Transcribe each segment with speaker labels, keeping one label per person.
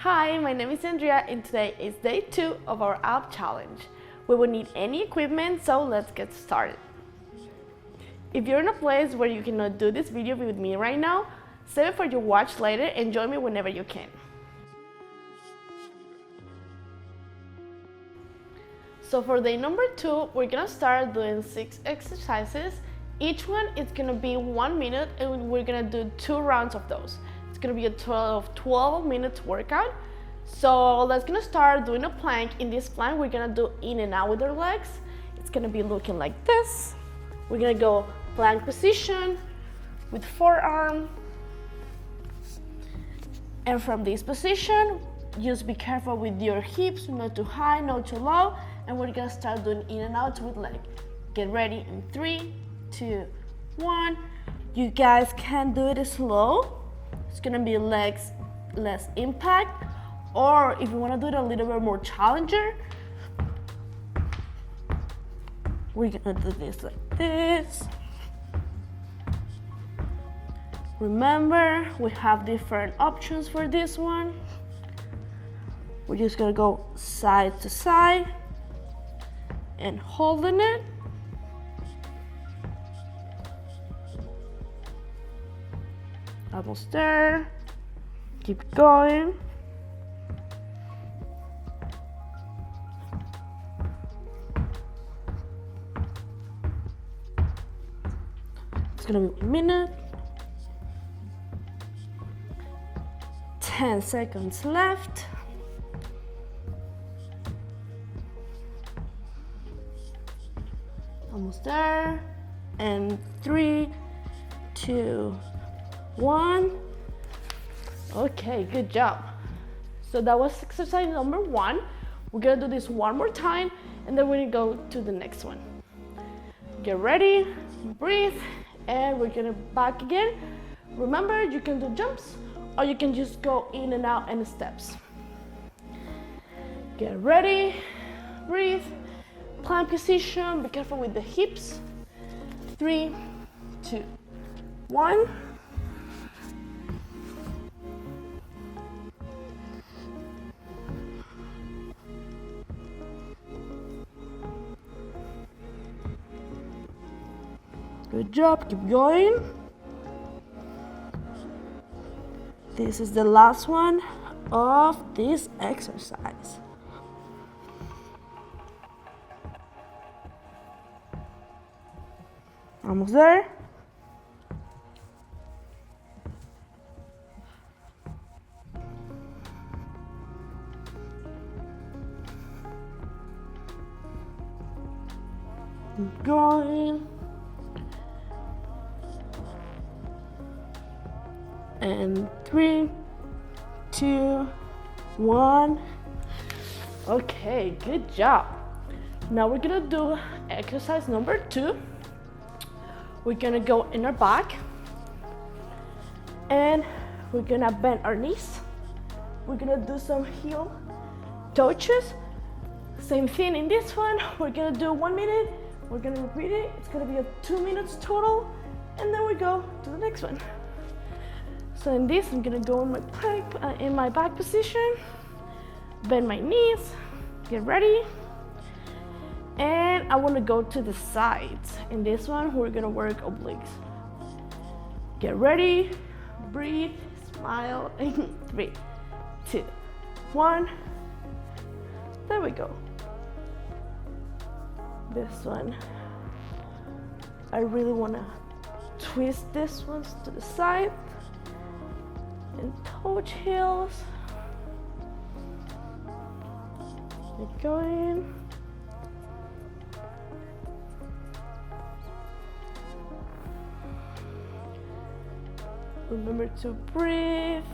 Speaker 1: Hi, my name is Andrea and today is day 2 of our ab challenge. We won't need any equipment, so let's get started. If you're in a place where you cannot do this video with me right now, save it for your watch later and join me whenever you can. So for day number 2, we're gonna start doing 6 exercises. Each one is gonna be 1 minute and we're gonna do 2 rounds of those. It's gonna be a 12 minutes workout. So let's gonna start doing a plank. In this plank, we're gonna do in and out with our legs. It's gonna be looking like this. We're gonna go plank position with forearm. And from this position, just be careful with your hips, not too high, not too low. And we're gonna start doing in and out with leg. Get ready in 3, 2, 1. You guys can do it slow. It's gonna be legs less impact. Or if you wanna do it a little bit more challenger, we're gonna do this like this. Remember, we have different options for this one. We're just gonna go side to side and holding it. Almost there. Keep going. It's gonna be 1 minute. 10 seconds left. Almost there. And 3, 2, 1. Okay, good job. So that was exercise number 1. We're gonna do this one more time and then we're gonna go to the next one. Get ready, breathe, and we're gonna back again. Remember, you can do jumps or you can just go in and out in steps. Get ready, breathe, plank position, be careful with the hips. 3, 2, 1. Good job, keep going. This is the last one of this exercise. Almost there. Keep going. And 3, 2, 1. Okay, good job. Now we're gonna do exercise number 2. We're gonna go in our back and we're gonna bend our knees. We're gonna do some heel touches. Same thing in this one. We're gonna do 1 minute. We're gonna repeat it. It's gonna be a 2 minutes total. And then we go to the next one. So in this, I'm gonna go in my back position, bend my knees, get ready. And I wanna go to the sides. In this one, we're gonna work obliques. Get ready, breathe, smile, and 3, 2, 1. There we go. This one, I really wanna twist this one to the side. And touch heels. Keep going. Remember to breathe.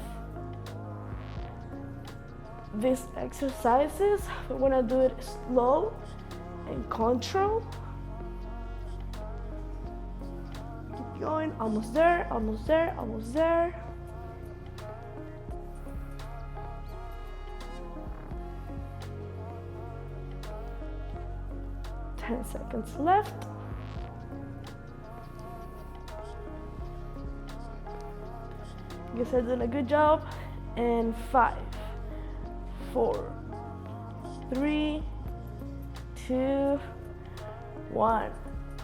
Speaker 1: These exercises, we want to do it slow and control. Keep going. Almost there, almost there, almost there. 10 seconds left. You guys are doing a good job. And 5, 4, 3, 2, 1.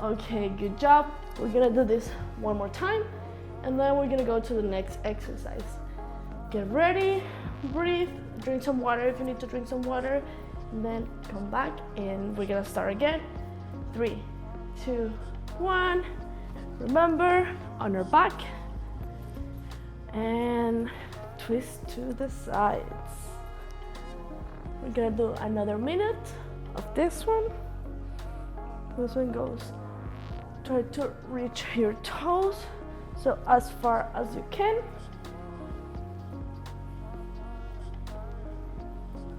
Speaker 1: Okay, good job. We're gonna do this one more time, and then we're gonna go to the next exercise. Get ready, breathe, drink some water if you need to drink some water, and then come back, and we're gonna start again. 3, 2, 1. Remember, on our back, and twist to the sides. We're gonna do another minute of this one. This one goes, try to reach your toes, so as far as you can.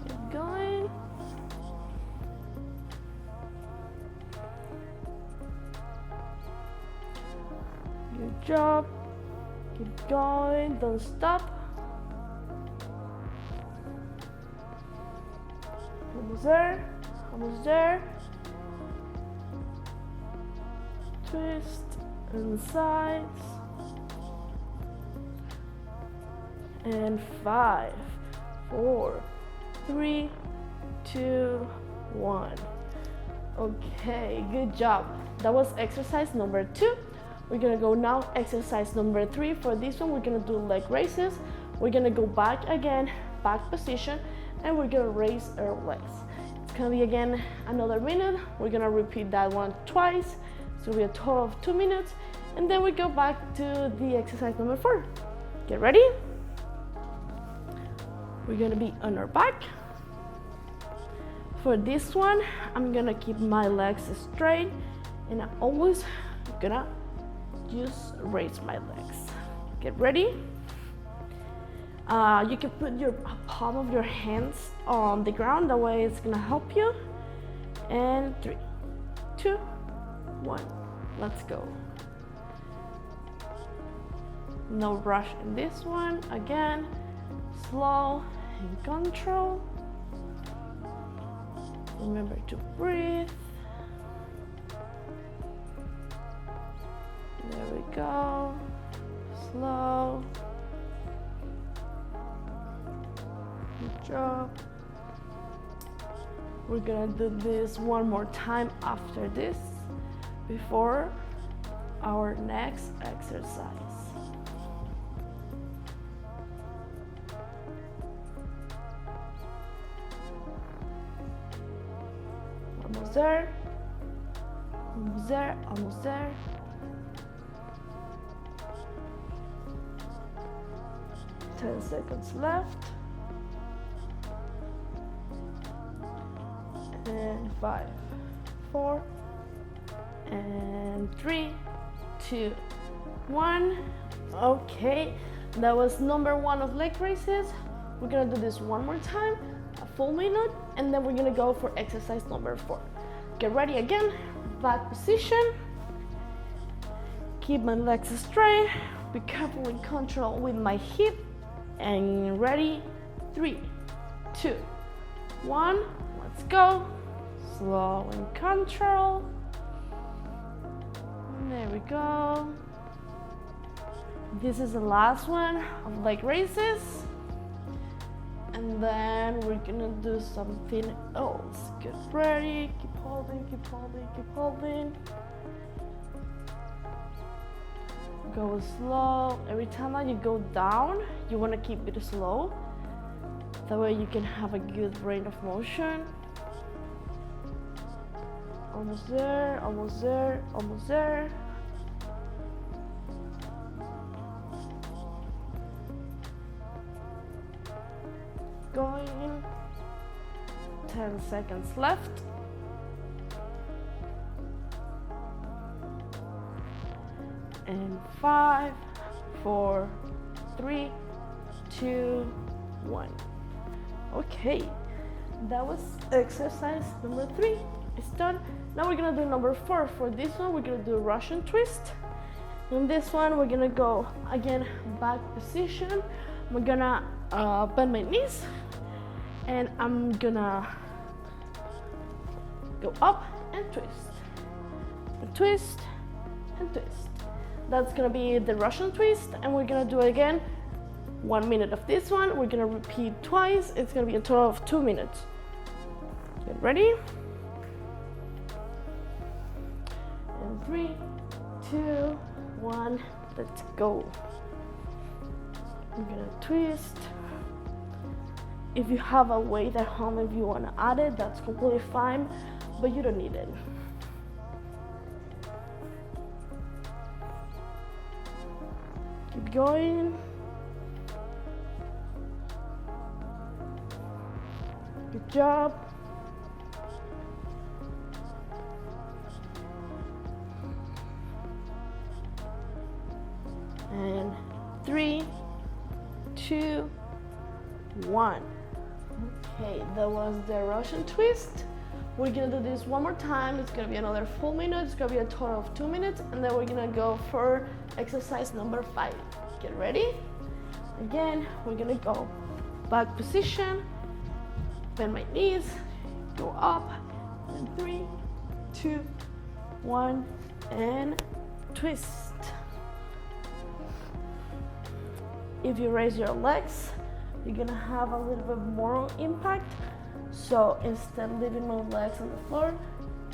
Speaker 1: Keep going. Good job. Keep going, don't stop. Almost there, almost there. Twist and sides. And 5, 4, 3, 2, 1. Okay, good job. That was exercise number 2. We're gonna go now exercise number 3. For this one, we're gonna do leg raises. We're gonna go back again, back position, and we're gonna raise our legs. It's gonna be again another minute. We're gonna repeat that one twice. So we have a total of 2 minutes, and then we go back to the exercise number 4. Get ready. We're gonna be on our back. For this one, I'm gonna keep my legs straight, and I'm always gonna just raise my legs. Get ready. You can put your palm of your hands on the ground, that way it's gonna help you. And 3, 2, 1, let's go. No rush in this one. Again, slow and control. Remember to breathe. There we go. Slow. Good job. We're gonna do this one more time after this, before our next exercise. Almost there, almost there, almost there. Ten seconds left. And 5, 4, and 3, 2, 1. Okay, that was number 1 of leg raises. We're gonna do this one more time, a full minute, and then we're gonna go for exercise number 4. Get ready again, back position. Keep my legs straight. Be careful and control with my hip. And ready, 3, 2, 1. Let's go. Slow and control. There we go. This is the last one of leg raises. And then we're gonna do something else. Get ready, keep holding, keep holding, keep holding. Go slow. Every time that you go down, you wanna keep it slow. That way you can have a good range of motion. Almost there, almost there, almost there. Going. 10 seconds left. And 5, 4, 3, 2, 1. Okay, that was exercise number 3. It's done. Now we're gonna do number 4. For this one, we're gonna do a Russian twist. In this one, we're gonna go again back position. We're gonna bend my knees, and I'm gonna go up and twist, and twist, and twist. That's gonna be the Russian twist, and we're gonna do it again 1 minute of this one. We're gonna repeat twice. It's gonna be a total of 2 minutes. Get ready? And 3, 2, 1, let's go. I'm gonna twist. If you have a weight at home, if you wanna add it, that's completely fine, but you don't need it. Keep going. Good job. And 3, 2, 1. Okay, that was the Russian twist. We're gonna do this one more time. It's gonna be another full minute. It's gonna be a total of 2 minutes, and then we're gonna go for exercise number 5. Get ready? Again, we're gonna go back position, bend my knees, go up, and 3, 2, 1, and twist. If you raise your legs, you're gonna have a little bit more impact. So instead of leaving my legs on the floor,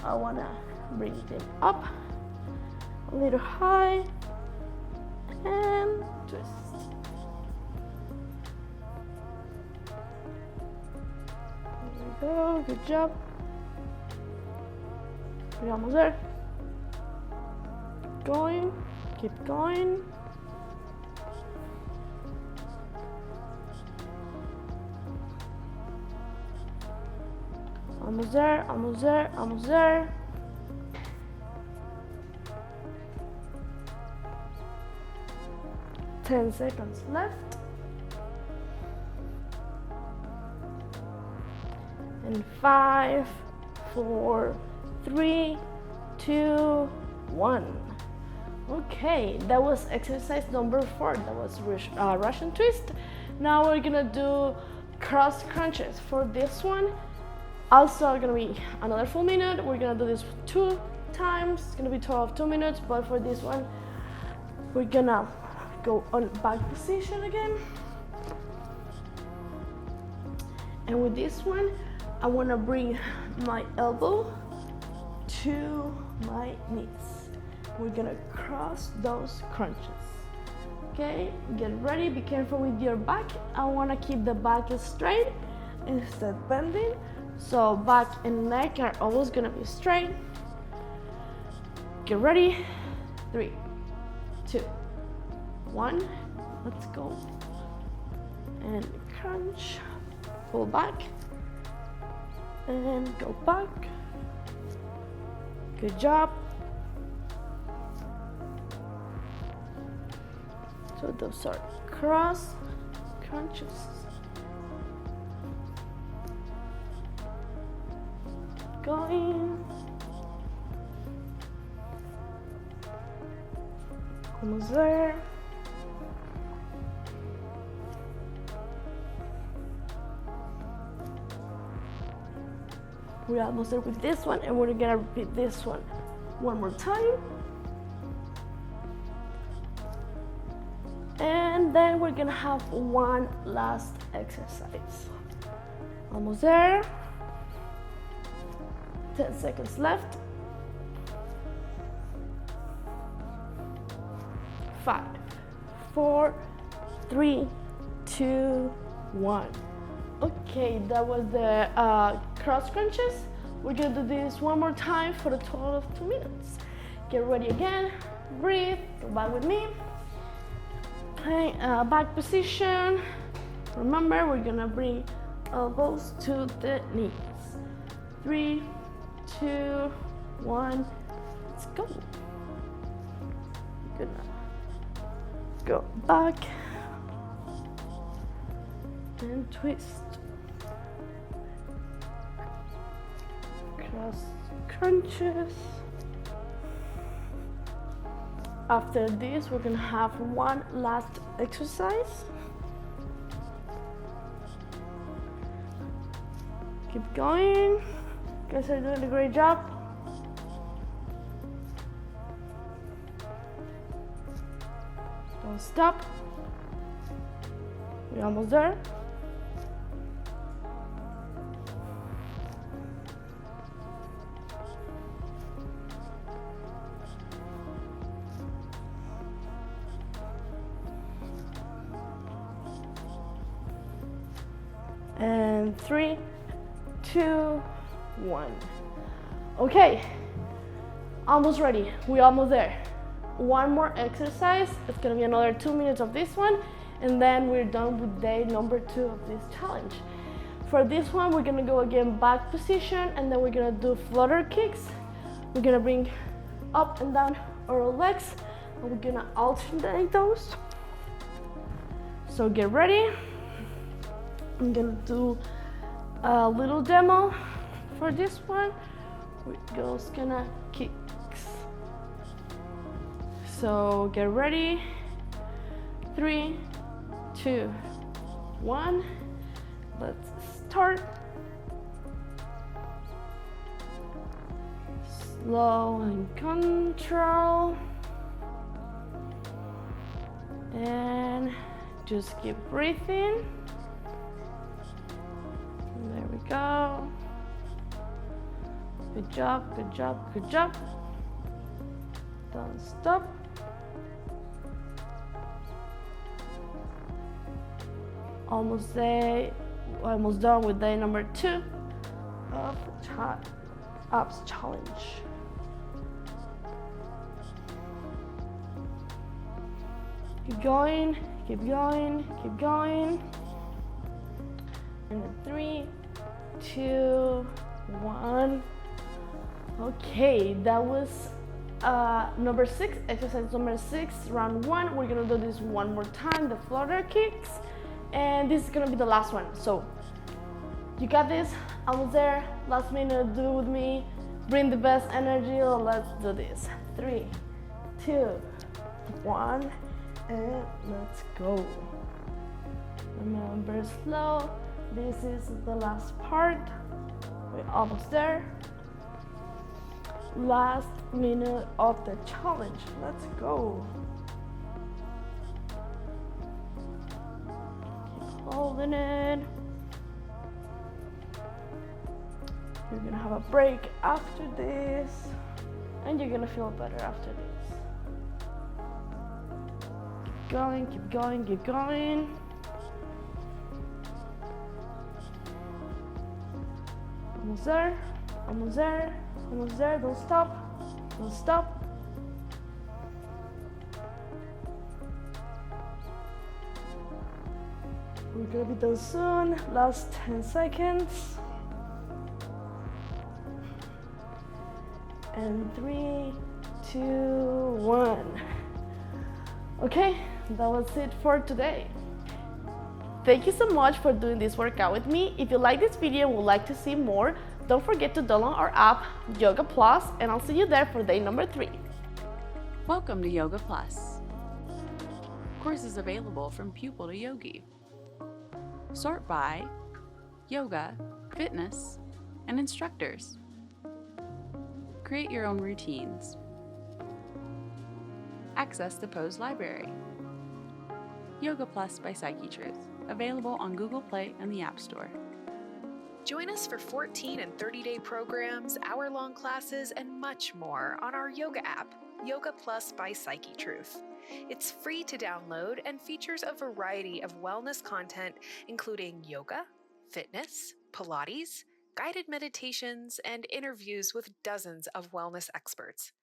Speaker 1: I wanna bring them up a little high and twist. There we go, good job. We're almost there. Going, keep going. Almost there, almost there, almost there. Ten seconds left. And 5, 4, 3, 2, 1. Okay, that was exercise number 4. That was Russian twist. Now we're gonna do cross crunches. For this one, also gonna be another full minute. We're gonna do this 2 times. It's gonna be 12, 2 minutes, but for this one, we're gonna go on back position again. And with this one, I wanna bring my elbow to my knees. We're gonna cross those crunches. Okay, get ready, be careful with your back. I wanna keep the back straight instead bending. So back and neck are always gonna be straight. Get ready. 3, 2, 1. Let's go. And crunch. Pull back. And go back. Good job. So those are cross crunches. Going. Almost there. We're almost there with this one, and we're gonna repeat this one more time. And then we're gonna have one last exercise. Almost there. 10 seconds left. 5, 4, 3, 2, 1. Okay, that was the cross crunches. We're gonna do this one more time for a total of 2 minutes. Get ready again, breathe, go back with me. Okay, back position. Remember, we're gonna bring elbows to the knees. 3, 2, 1, let's go. Good enough. Go back and twist. Cross crunches. After this, we're gonna have one last exercise. Keep going. You guys are doing a great job. Don't stop. We're almost there. And 3, 2, 1. Okay, almost ready. We're almost there. One more exercise. It's gonna be another 2 minutes of this one, and then we're done with day number 2 of this challenge. For this one, we're gonna go again back position, and then we're gonna do flutter kicks. We're gonna bring up and down our legs, and we're gonna alternate those. So get ready. I'm gonna do a little demo for this one with those kind of kicks. So get ready. 3, 2, 1. Let's start. Slow and control. And just keep breathing. There we go. Good job, good job, good job. Don't stop. Almost done with day number 2 of abs challenge. Keep going, keep going, keep going. And then 3, 2, 1. Okay, that was number 6, exercise number 6, round 1. We're gonna do this one more time, the flutter kicks, and this is gonna be the last one. So you got this, almost there. Last minute, do it with me. Bring the best energy. Let's do this. 3, 2, 1, and let's go. Remember, slow. This is the last part. We're almost there. Last minute of the challenge. Let's go. Keep holding it. You're gonna have a break after this, and you're gonna feel better after this. Keep going, keep going, keep going. Almost there, almost there, almost there. Don't stop, don't stop. We're gonna be done soon. Last 10 seconds. And 3, 2, 1. Okay, that was it for today. Thank you so much for doing this workout with me. If you like this video and would like to see more, don't forget to download our app, Yoga Plus, and I'll see you there for day number 3.
Speaker 2: Welcome to Yoga Plus. Courses available from pupil to yogi. Sort by yoga, fitness, and instructors. Create your own routines. Access the pose library. Yoga Plus by Psyche Truth, available on Google Play and the App Store.
Speaker 3: Join us for 14 and 30-day programs, hour-long classes, and much more on our yoga app, Yoga Plus by Psyche Truth. It's free to download and features a variety of wellness content, including yoga, fitness, Pilates, guided meditations, and interviews with dozens of wellness experts.